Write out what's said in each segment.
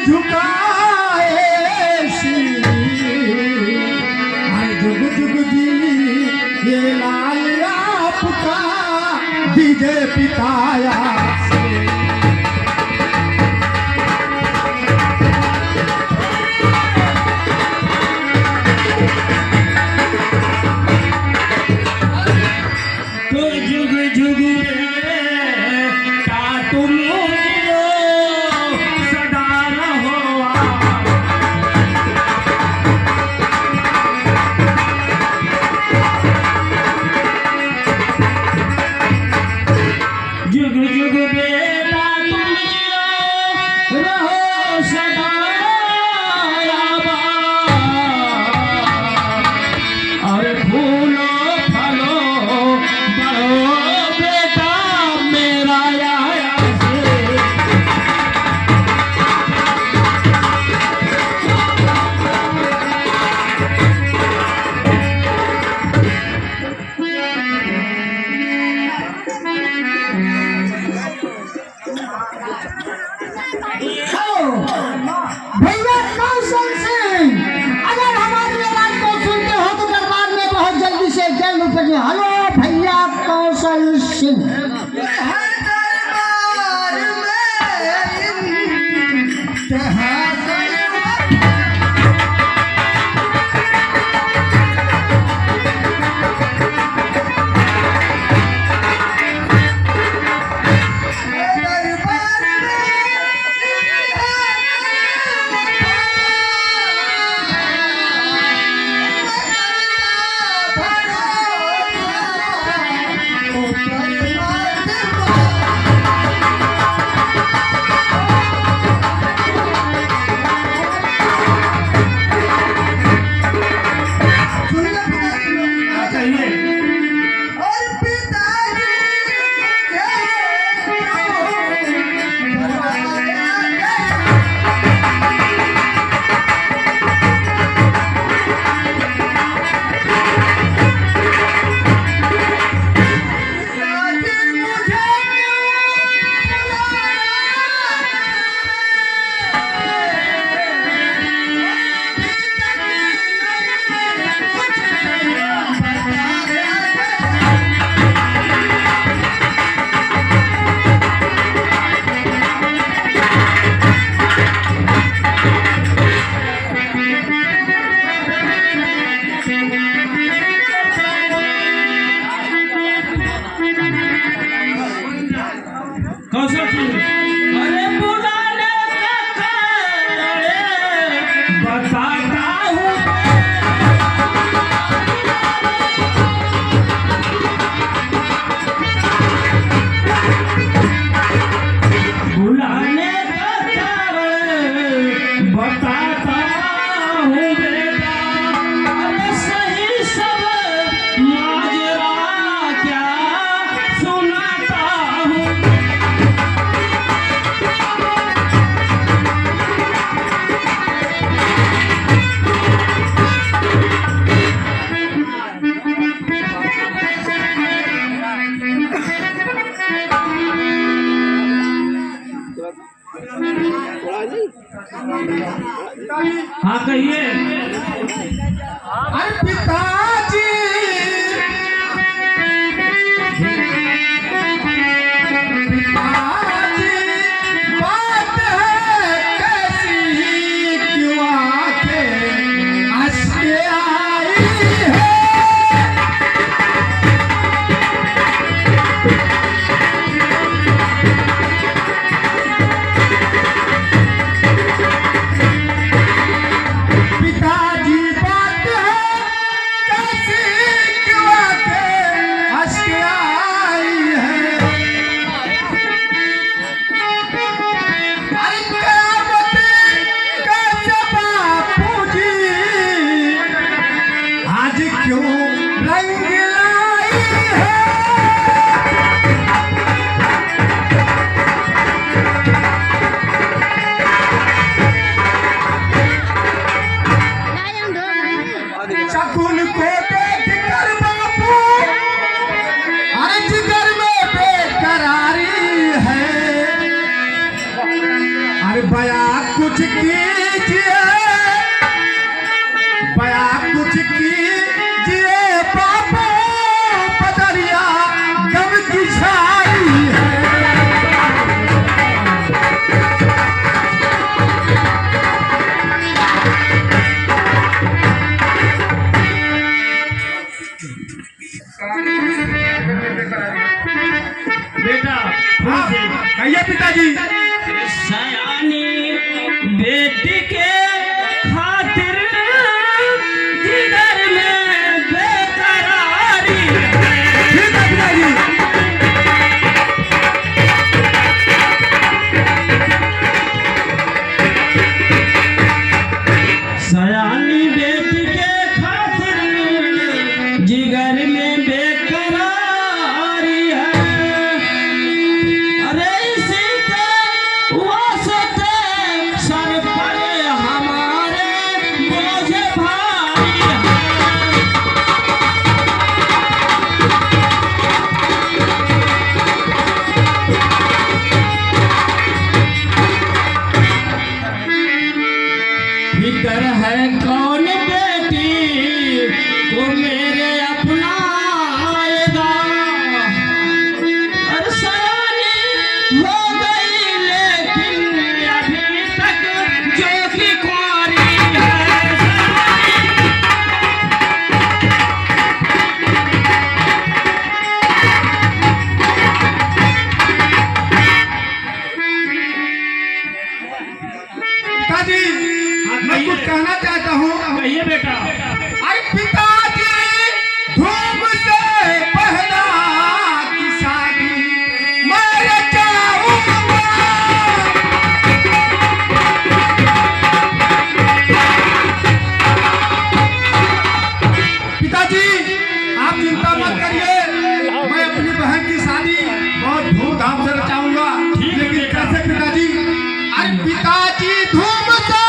झुकाए शीश, हर जुग जुग जी ये लाल आपका दीजे पिताया से। भैया कौशल सिंह, अगर हमारी आवाज को सुनते हो तो दरबार में बहुत जल्दी से जल्द उपजे। हेलो भैया कौशल सिंह। हाँ कहिए। अरे पिताजी बात है कैसी, क्यों आके हंस के आई है। पिताजी बात है कैसी, क्यों आके हंस के आई है। अरे कयामत कैसे बापूजी आज क्यों रंग लाई है। शकुन को देख कर बापू अरे जिगर में बेकरारी है। अरे बया कुछ कुछ कीजिए, बया कुछ कीजिए, बाबू पदरिया गम की छाई है। बेटा हाँ, कहिए पिताजी। सयानी बेटी के खातिर जिगर में बेकरारी है। ठीक है पिताजी। सयानी बेटी के खातिर जिगर में बेकरारी है। अरे इसी के वास्ते सर पर हमारे बोझ भारी है। फिकर है कौन बेटी को मेरे अपना आएगा। और सयानी हो गई लेकिन अभी तक जो कि कुंवारी है। पिताजी मैं कुछ कहना चाहता हूँ। कहिए बेटा। अरे पिताजी धूम से पहला की शादी मैं चाहूँगा। पिताजी आप चिंता मत करिए, मैं अपनी बहन की शादी बहुत धूमधाम से रचाऊंगा। लेकिन कैसे पिताजी? अरे पिताजी धूम से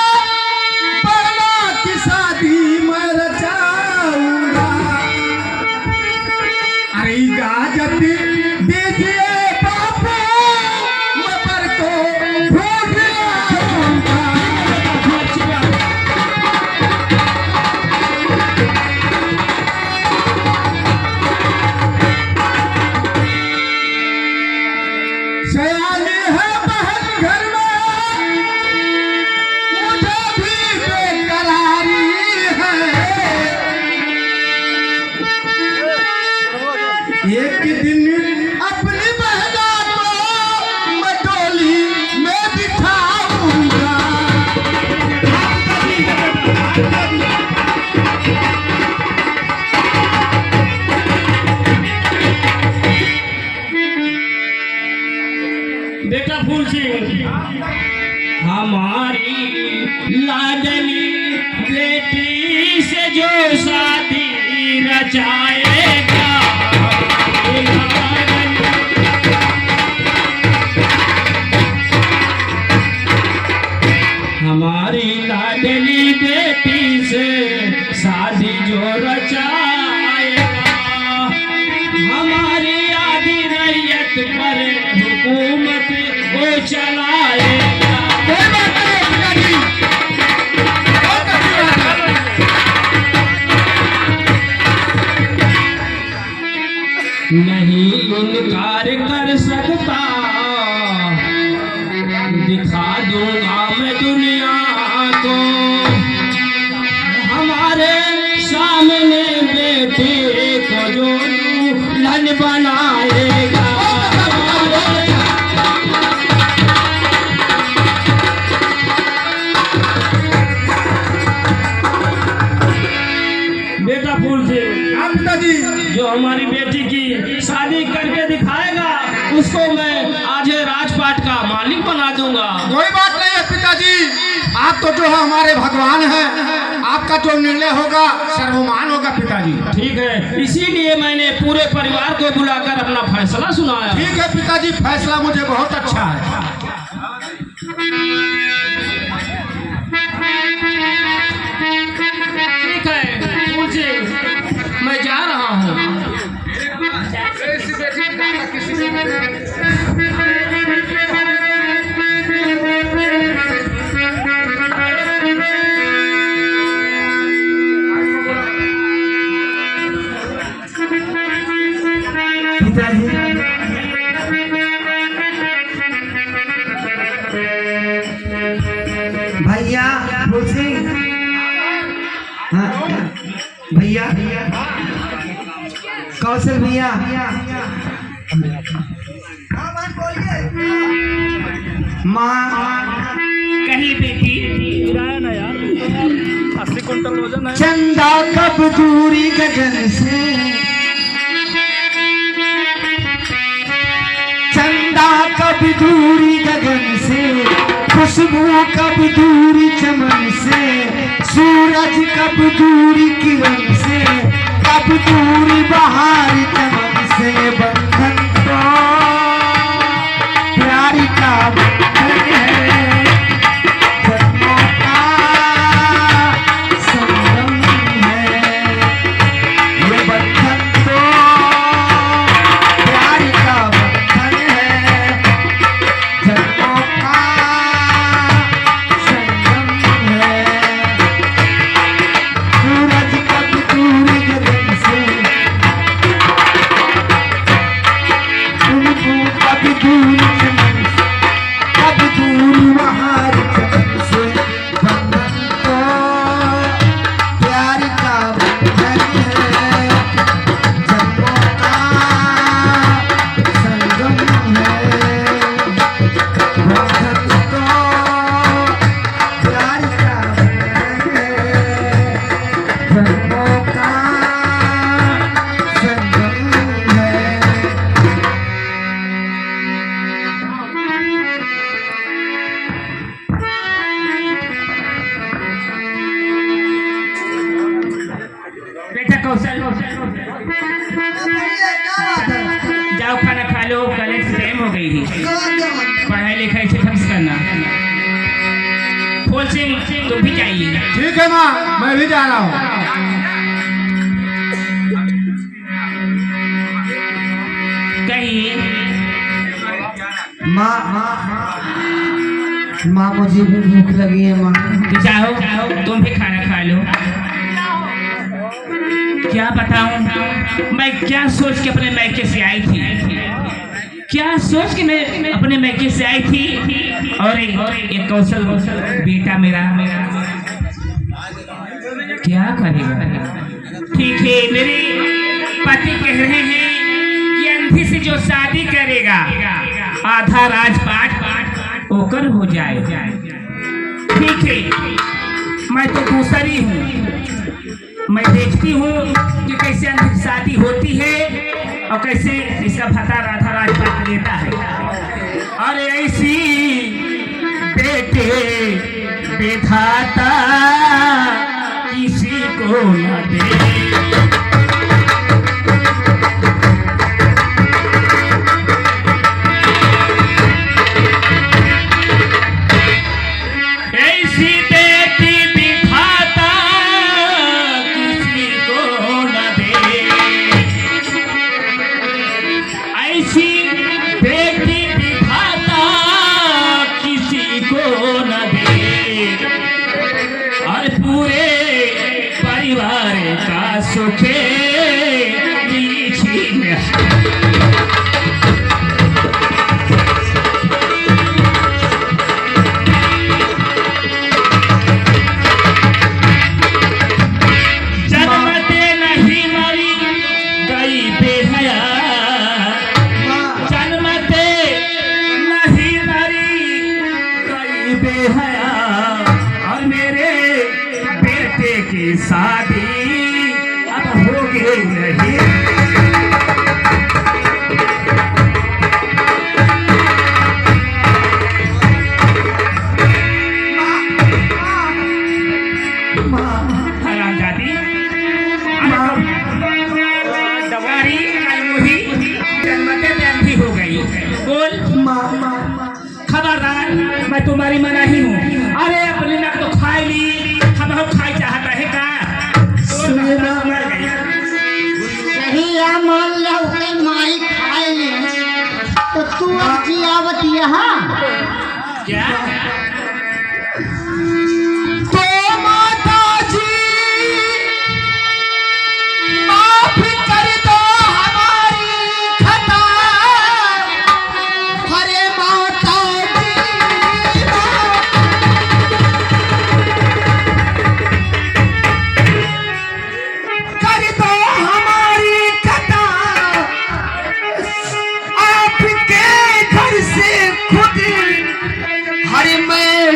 पहला की शादी मैं रचाऊंगा। अरे इजाजत दीजिए बापू, मैं पर को भूल आऊंगा। सयानी है बहन घर में, मुझे भी बेकरारी है। एक दिन अपनी बहना को मैं डोली में बिठाऊंगा। बेटा फूल सिंह, हमारी लाडली बेटी से जो शादी रचाएगा। हमारी लाडली बेटी से शादी जो रचाएगा, हमारी आधी रैयत पर हुकूमत वो चलाएगा। कोई बात नहीं पिताजी, बहुत अच्छी बात है। नहीं इनकार कर सकता, दिखा दूंगा मैं दुनिया को। हमारे सामने बेटे को जो दुल्हन बनाएगा। बेटा फूल सिंह, हाँ पिताजी। जो हमारी बेटी की शादी करके दिखाएगा उसको मैं आज राजपाट का मालिक बना दूंगा। कोई बात नहीं है पिताजी, आप तो जो है हमारे भगवान हैं, आपका जो निर्णय होगा सर्वमान होगा पिताजी। ठीक है, इसीलिए मैंने पूरे परिवार को बुलाकर अपना फैसला सुनाया। ठीक है पिताजी, फैसला मुझे बहुत अच्छा है। ठीक है फूल सिंह, मैं जा रहा हूँ। भैया बोलते हाँ भैया कौशल भैया माँ कहीं बेटी चंदा कब दूरी गगन से चंदा कब दूरी गगन से खुशबू कब दूरी चमन से सूरज कब दूरी किरण से कब दूरी बहार चमन से बंधन तो प्यारी का बंधन है जन्मों का संगम है ये बंधन तो प्यारी का बंधन है जन्मों का संगम है सूरज कब दूरी गगन से तुमको कब दूरी चमन से कब दूरी बहार चमन से बंधन तो प्यार का बंधन है जन्मों का संगम है बंधन तो प्यार का बंधन है जन्मों का संगम है बेटा कौशल जाओ खाना खा लो, कॉलेज से टाइम हो गई थी, पढ़ाई लिखाई से फिक्स करना। फूल सिंह तुम भी जाइए। ठीक है माँ, मैं भी जा रहा हूँ। कहिए माँ माँ मुझे भी भूख लगी है माँ। तो जाओ तुम भी खाना खा लो। क्या बताऊं मैं क्या सोच के अपने मैके से आई थी, क्या सोच के मैं अपने मैके से आई थी। और एक कौशल बेटा मेरा क्या करेगा। ठीक है, मेरे पति कह रहे हैं कि अंधी से जो शादी करेगा आधा राजपाट ओकर हो जाए। ठीक है, मैं तो दूसरी हूँ, मैं देखती हूँ कि कैसे अंधी शादी होती है और कैसे इसका भता राधा राजपाट लेता है। और ऐसी बेटे विधाता किसी को न दे। ऐसी बेटी विधाता किसी को न दे, ऐसी बेटी विधाता किसी को न दे। और पूरे परिवार का सुखे छीन जन्मते नहीं मरी गई बेहया, जन्मते नहीं मरी गई बेहया। और मेरे बेटे की शादी अब होगी नहीं। हरामजादी दवारी अलमुही जन्मते में अंधी हो गई। बोल खबरदार, मैं तुम्हारी मना ही हूँ। अरे अपने नक तो खाई ली, हम खाई चाहता है का। नहीं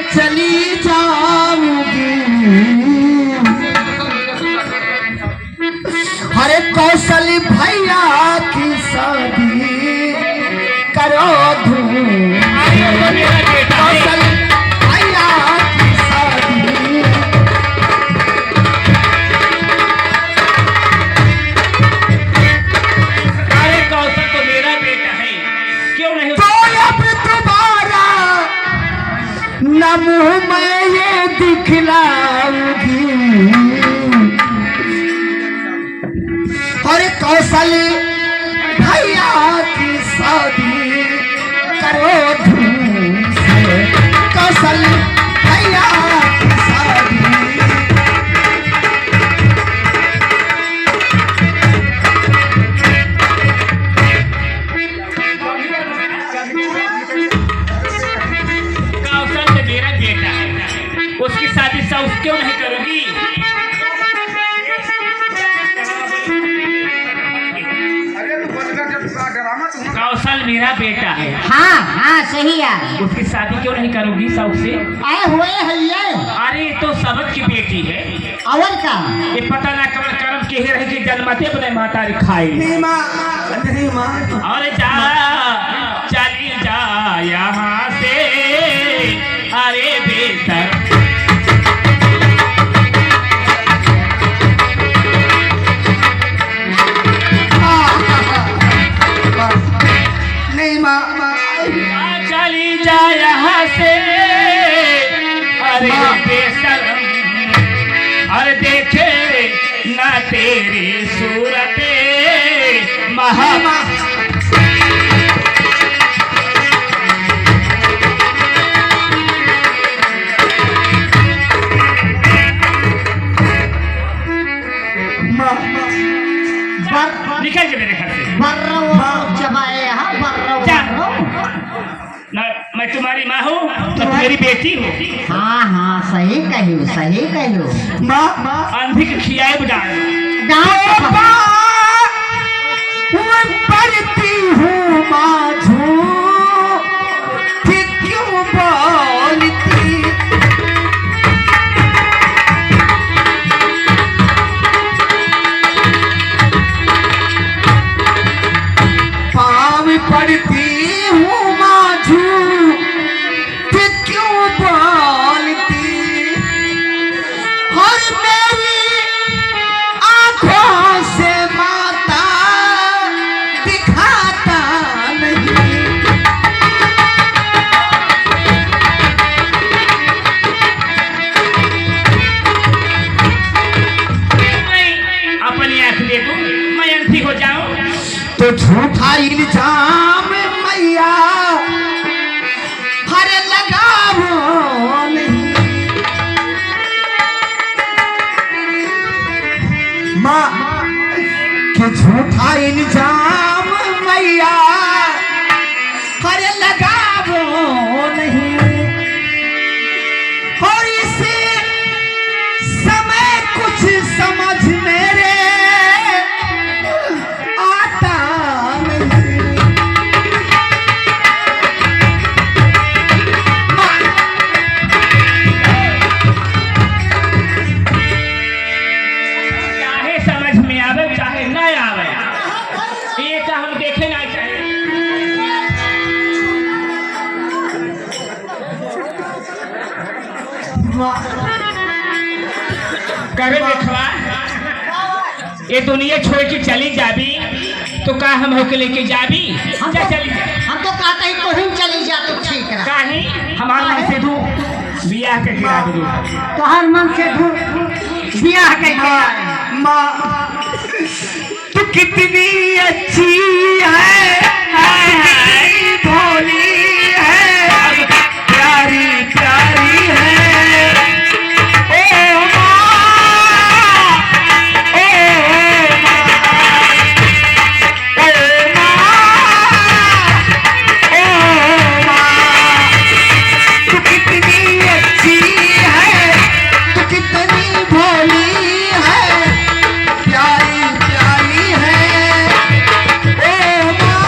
चली जाऊंगी। अरे कौशल भैया की शादी करो धूम से। कौशल भैया की शादी अरे कौशल तो मेरा बेटा है, क्यों नहीं तो अब दोबारा न मुंह में ये दिखलाऊंगी। अरे कौशल भैया की शादी करो धूम से। कौशल भैया की शादी कौशल तो मेरा बेटा है, उसकी शादी साउस क्यों नहीं करोगी? कौशल मेरा बेटा है, हाँ हाँ सही है। उसकी शादी क्यों नहीं करोगी साउस से? आए हुए है ये अरे तो सबक की बेटी है, और का ये पता ना कमल करम के रह के जन्मते बने माता रे खाई। और जा चली जा यहाँ से, अरे बेहतर नहीं माँ चली जा यहाँ से, अरे बेशरम, और देखे ना तेरी सूरत महा। निकल के मेरे घर से। जा। ना मैं तुम्हारी माँ हूँ, तो मेरी बेटी हूँ। हाँ हाँ सही कहियो सही कहियो। माँ अंधी के खियाए डाल। पढ़ती हूँ माझू कि क्यों बोलती। पाँव पढ़ती हूँ माझू कि क्यों बोलती। और मेरी आँखों से माता दिखाता नहीं। मैं अपनी आँख देखूं, मैं अंधी हो जाऊं? तो झूठा इल्जाम मैया हर लगावो नहीं। माँ के झूठा इल्जाम मैया हर लगावो नहीं। और इसे समय कुछ समझ मेरे आता नहीं। चाहे समझ में आवे चाहे न आवे, ये का हम देखे ना चाहे। करे देखवा, ये दुनिया छोड़ के चली जाबी तो का हम होके लेके जाबी? जा चली जा। हम तो कहते हैं तो ही चली जा तो ठीक है। काहे हमारा मन से तू बियाह के गिरा दे। तो हर मन से बियाह के माँ तू कितनी अच्छी है, कितनी भोली है, प्यारी प्यारी है। ओ माँ, ओ माँ, तू कितनी अच्छी है, तू कितनी भोली है, प्यारी प्यारी है। ओ माँ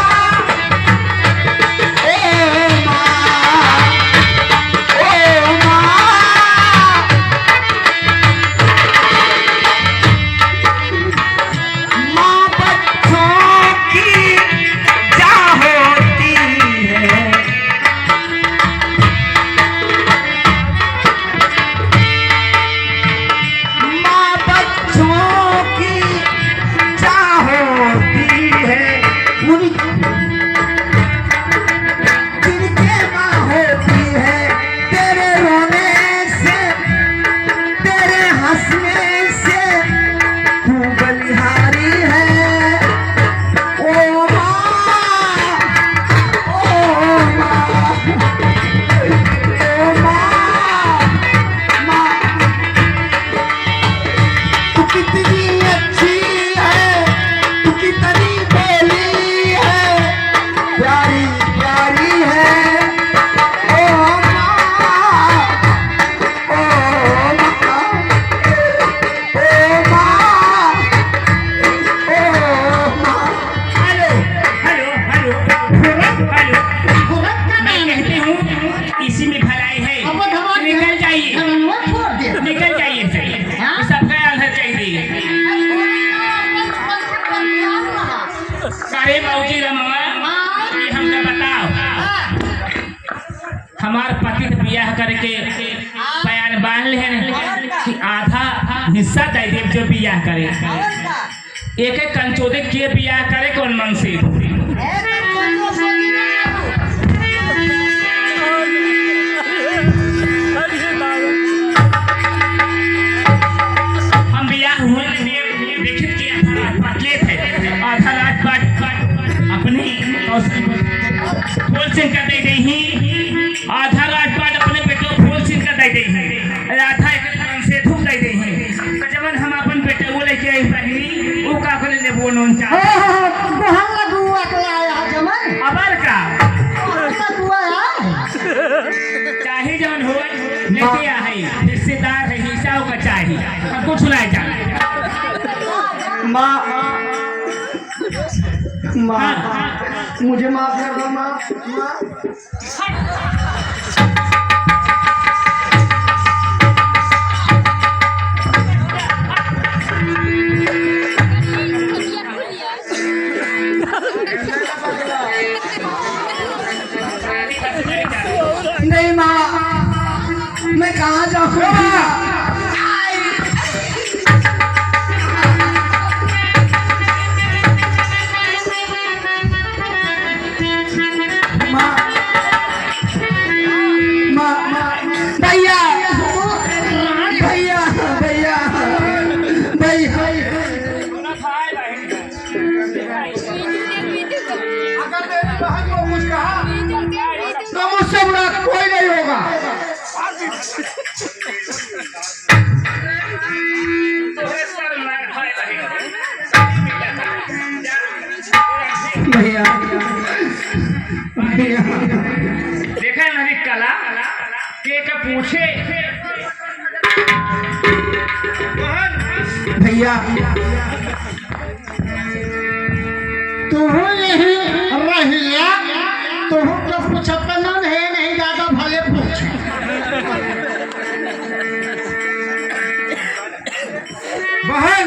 हिस्सा दे दे जो बियाह करे एक एक कंचोदे के बियाह करे कौन मन से हम बियाह हुए लिखित के पतले थे आधा रात अपने फूल सिंह का दे दी आधा रात बाद अपने बेटे फूल सिंह का दे दी आधा एक से धूप दे दी तो जब हम अपन बेटे वो लेके आई बहनी वो का करे ले वो नोन चा बहन लगुआ के आया जमन अबर का लगुआ चाहे जवन हो लेके आ है रिश्तेदार है हिस्सा का चाहिए हमको छुलाए जा माँ माँ मुझे माफ कर दो माँ नहीं माँ मैं कहाँ जाऊँगा भैया भैया भैया भैया अगर मेरी बहन को कुछ कहा तो मुझसे बुरा कोई नहीं होगा। भैया भैया देखा मेरी कला के का पूछे भैया तू यही रहिया तू तो पूछता नहीं ज्यादा भले पूछ बहन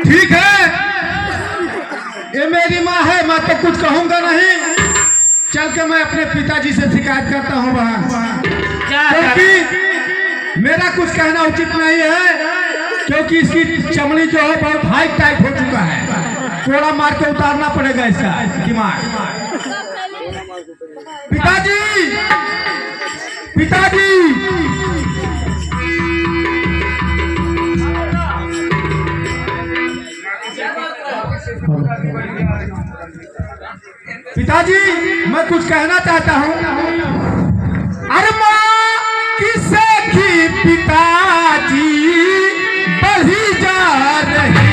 ठीक है ये मेरी माँ है मैं तो कुछ कहूंगा नहीं चल के मैं अपने पिताजी से शिकायत करता हूँ बहन क्योंकि मेरा कुछ कहना उचित नहीं है क्योंकि इसकी चमड़ी जो है बहुत हाई टाइट हो चुका है कोड़ा मार के उतारना पड़ेगा इसका दिमाग। पिताजी पिताजी पिताजी मैं कुछ कहना चाहता हूँ। अरे माँ किसे की पिताजी बढ़ी जा रही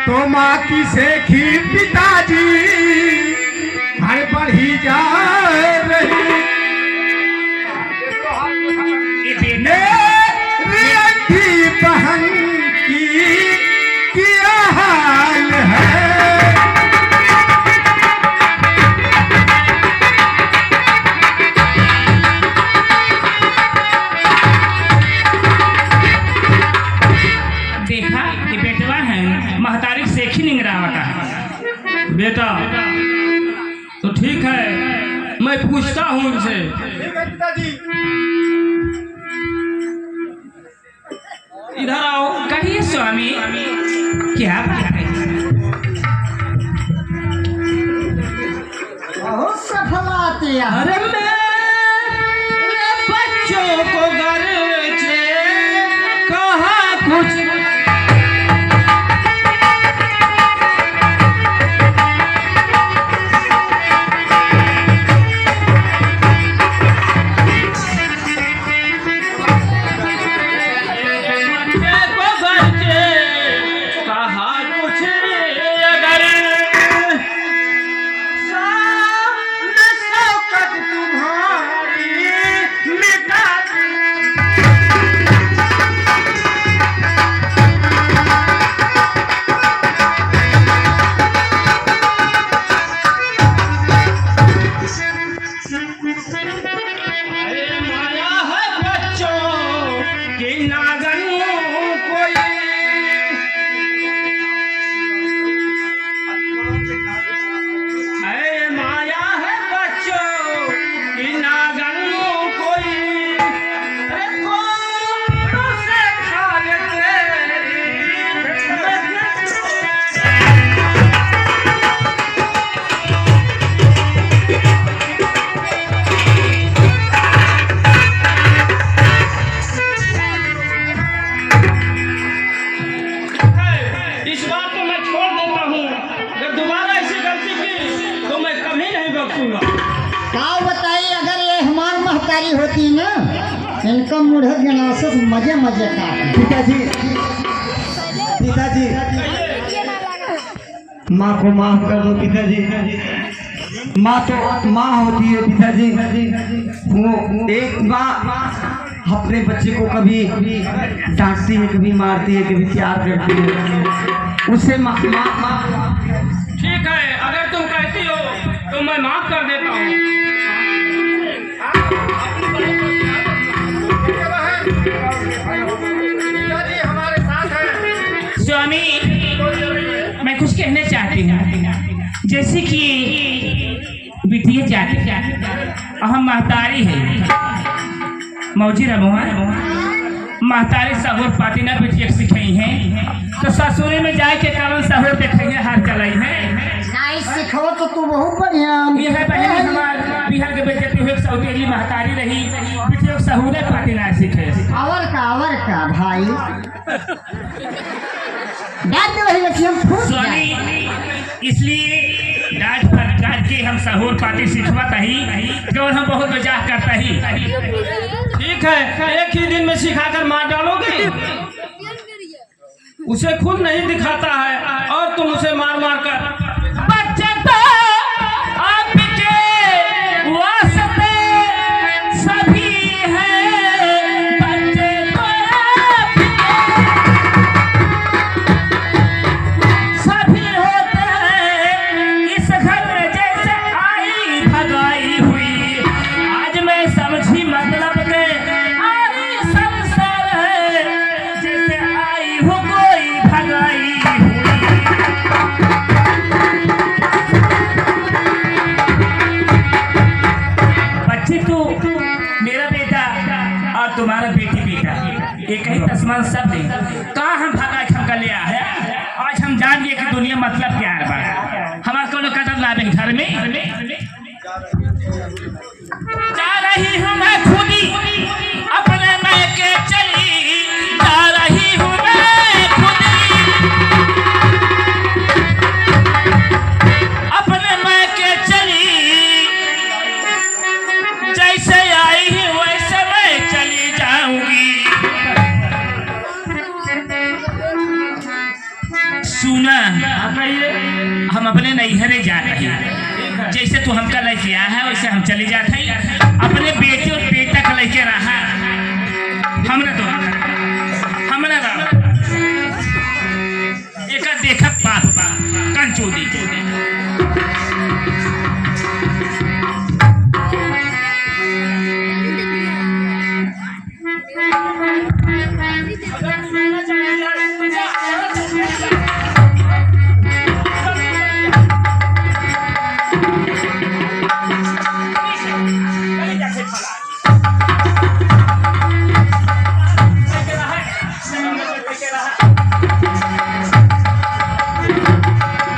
तो माँ किसे की पिताजी हर बढ़ी जा रही मेरी बहन की क्या हाल है। देखा ये बेटवा है महतारी से ही निंगरावा का बेटा तो ठीक है मैं पूछता हूँ उनसे पिताजी इधर आओ कहिए स्वामी क्या बात है बहुत सफल आती है अरे मेरे बच्चों को घर से कहा कुछ दूरी पिटाई होती ना, इनका मुढ़े गिलास मजे मजे का। पिताजी पिताजी माँ को माफ कर दो पिताजी। माँ तो माँ होती है पिताजी। वो एक माँ अपने बच्चे को कभी डांटती है, कभी मारती है, कभी प्यार करती है। उसे माँ ठीक है, अगर तुम कहती हो तो मैं माफ कर देता हूँ। पिताजी हमारे साथ हैं। स्वामी, मैं कुछ कहना चाहती हूँ। जैसे कि बिटिया जाती हम महतारी है, मौजी रमुआ महतारी सहुर पाती ना बिटिया सिखाई है, तो ससुरे में जाए के कारण सहुर देखेंगे हार चलाई है। नहीं सिखो तो तू बहुत बढ़िया। ये है बहन हमार बिहार के बेटे तू एक सौतेली महतारी रही, बिटिया सहुरे पाती ना सीखे। अवर का भाई डांट दे वही लक्ष्मी हम फूट जाए। स्वामी, इसलिए डांट फटकार के हम सहूर पाती सिखवाता ही, जो हम बहुत मजाक करता ही। ठीक है, एक ही दिन में सिखाकर मार डालोगे? उसे खुद नहीं दिखाता है और तुम उसे मार मार कर। बच्चे तो आपके वास्ते सभी हैं, बच्चे तो आपके सभी होते हैं। इस घर में जैसे आई भगाई हुई, आज मैं समझी मतलब के आई संसार है, जैसे आई हो कोई भगाई हुई। बच्चे तू मेरा बेटा और तुम्हारा बेटा एक ही तस्मान सब नहीं, कहाँ हम भागा खमका ले आया है। आज हम जान गए कि दुनिया मतलब क्या है। हमारे को कदर ला दे घर में। जा रही हूँ मैं खुदी अपने मैके चली, जा रही हूँ मैं खुदी अपने मैके चली, जैसे आई ही वैसे मैं चली जाऊंगी। सुना, हम अपने नैहरे जा रहे हैं, जैसे तू हमका लेके आया है वैसे हम चले जाते हैं। अपने बेटे और बेटा का लेके रहा हमरा एक देखा बात कंचोदी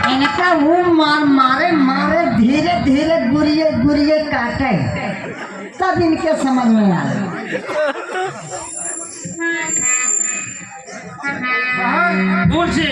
इनका वो मारे धीरे धीरे गुरिये काटे, तब इनके समझ में आए। दूर से